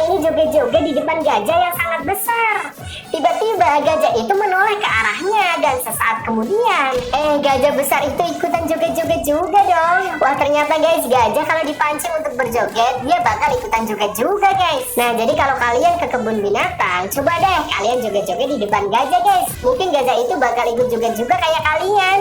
ini joget-joget di depan gajah yang sangat besar. Tiba-tiba gajah itu menoleh ke arahnya dan sesaat kemudian gajah besar itu ikutan joget-joget juga dong. Wah, ternyata guys, gajah kalau dipancing untuk berjoget dia bakal ikutan joget juga guys. Nah, jadi kalau kalian ke kebun binatang, coba deh kalian joget-joget di depan gajah guys. Mungkin gajah itu bakal ikut joget juga kayak kalian.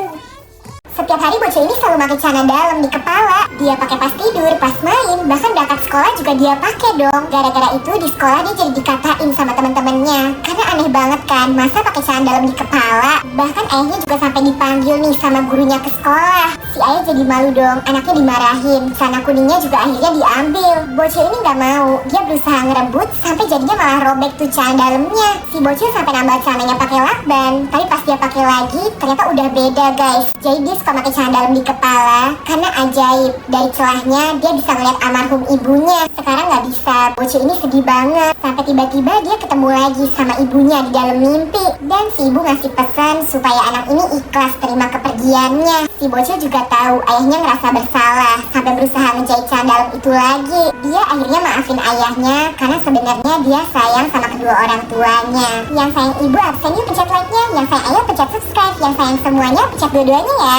Setiap hari bocah ini selalu pakai celana dalam di kepala. Dia pakai pas tidur, pas main, bahkan berangkat sekolah juga dia pakai dong. Gara-gara itu di sekolah dia jadi dikatain sama teman-temannya. Karena aneh banget kan, masa pakai celana dalam di kepala. Bahkan ayahnya juga sampai dipanggil nih sama gurunya ke sekolah. Si ayah jadi malu dong, anaknya dimarahin. Celana kuningnya juga akhirnya diambil. Bocah ini nggak mau, dia berusaha ngerebut sampai jadinya malah robek tuh celana dalamnya. Si bocah sampai nambah celananya pakai lakban, tapi pas dia pakai lagi ternyata udah beda guys. Jadi dia suka pakai celana dalam di kepala karena ajaib, dari celahnya dia bisa ngeliat almarhum ibunya. Sekarang nggak bisa. Bocah ini sedih banget sampai tiba-tiba dia ketemu lagi sama ibunya di dalam mimpi, dan si ibu ngasih pesan supaya anak ini ikhlas terima kepergiannya. Si bocah juga tahu ayahnya ngerasa bersalah sampai berusaha menjahit celana dalam itu lagi. Dia akhirnya maafin ayahnya karena sebenarnya dia sayang sama kedua orang tuanya. Yang sayang ibu absennya pencet like-nya, yang sayang ayah pencet subscribe, yang sayang semuanya pencet dua-duanya ya.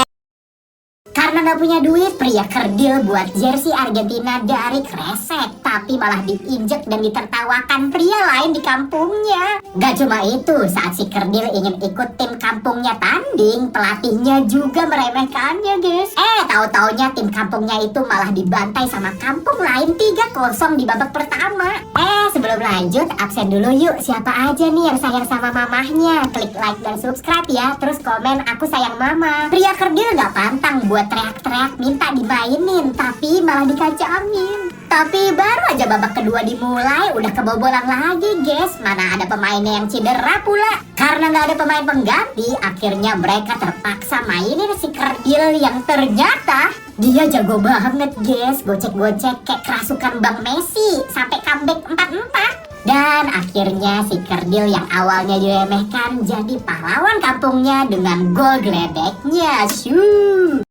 Karena gak punya duit, pria kerdil buat jersey Argentina dari kresek, tapi malah diinjek dan ditertawakan pria lain di kampungnya. Gak cuma itu, saat si kerdil ingin ikut tim kampungnya tanding, pelatihnya juga meremehkannya guys. Tahu-taunya tim kampungnya itu malah dibantai sama kampung lain 3-0 di babak pertama. Sebelum lanjut, absen dulu yuk. Siapa aja nih yang sayang sama mamahnya? Klik like dan subscribe ya, terus komen aku sayang mama. Pria kerdil gak pantang buat teriak-teriak minta dimainin, tapi malah dikacamin. Tapi baru aja babak kedua dimulai udah kebobolan lagi guys. Mana ada pemainnya yang cedera pula. Karena nggak ada pemain pengganti, akhirnya mereka terpaksa mainin si kerdil yang ternyata dia jago banget guys. Gocek-gocek kayak kerasukan Bang Messi sampai comeback 4-4. Dan akhirnya si kerdil yang awalnya diremehkan jadi pahlawan kampungnya dengan gol geledeknya. Shoo.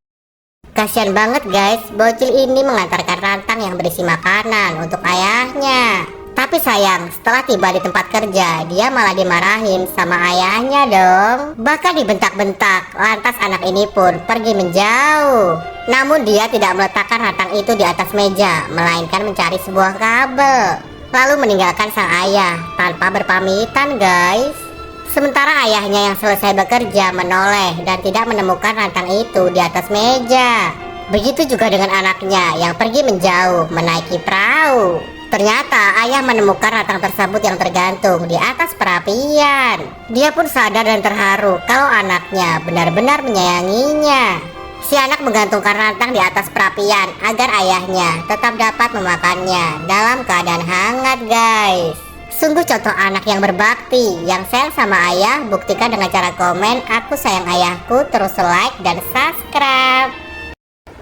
Kasian banget guys, bocil ini mengantarkan rantang yang berisi makanan untuk ayahnya. Tapi sayang, setelah tiba di tempat kerja, dia malah dimarahin sama ayahnya dong. Bahkan dibentak-bentak, lantas anak ini pun pergi menjauh. Namun dia tidak meletakkan rantang itu di atas meja, melainkan mencari sebuah kabel. Lalu meninggalkan sang ayah tanpa berpamitan guys. Sementara ayahnya yang selesai bekerja menoleh dan tidak menemukan rantang itu di atas meja. Begitu juga dengan anaknya yang pergi menjauh menaiki perahu. Ternyata ayah menemukan rantang tersebut yang tergantung di atas perapian. Dia pun sadar dan terharu kalau anaknya benar-benar menyayanginya. Si anak menggantungkan rantang di atas perapian agar ayahnya tetap dapat memakannya dalam keadaan hangat guys. Sungguh contoh anak yang berbakti, yang sayang sama ayah. Buktikan dengan cara komen aku sayang ayahku, terus like dan subscribe.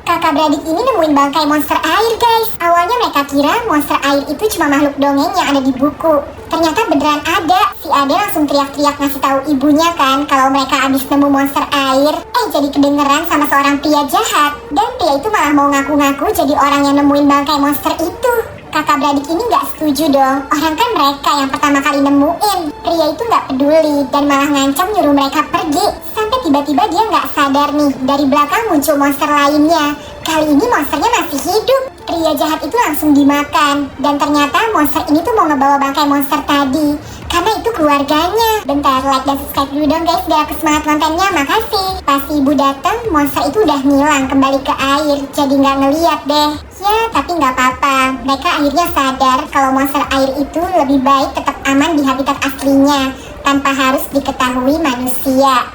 Kakak beradik ini nemuin bangkai monster air guys. Awalnya mereka kira monster air itu cuma makhluk dongeng yang ada di buku. Ternyata beneran ada. Si Ade langsung teriak-teriak ngasih tahu ibunya kan kalau mereka habis nemu monster air. Jadi kedengeran sama seorang pria jahat. Dan pria itu malah mau ngaku-ngaku jadi orang yang nemuin bangkai monster itu. Kakak beradik ini gak setuju dong. Orang kan mereka yang pertama kali nemuin. Pria itu gak peduli dan malah ngancam nyuruh mereka pergi. Sampai tiba-tiba dia gak sadar nih, dari belakang muncul monster lainnya. Kali ini monsternya masih hidup. Pria jahat itu langsung dimakan. Dan ternyata monster ini tuh mau ngebawa bangkai monster tadi, karena itu keluarganya. Bentar, like dan subscribe dulu dong guys biar aku semangat kontennya. Makasih. Pas ibu datang, monster itu udah ngilang kembali ke air. Jadi gak ngeliat deh. Ya, tapi nggak apa-apa. Mereka akhirnya sadar kalau monster air itu lebih baik tetap aman di habitat aslinya tanpa harus diketahui manusia.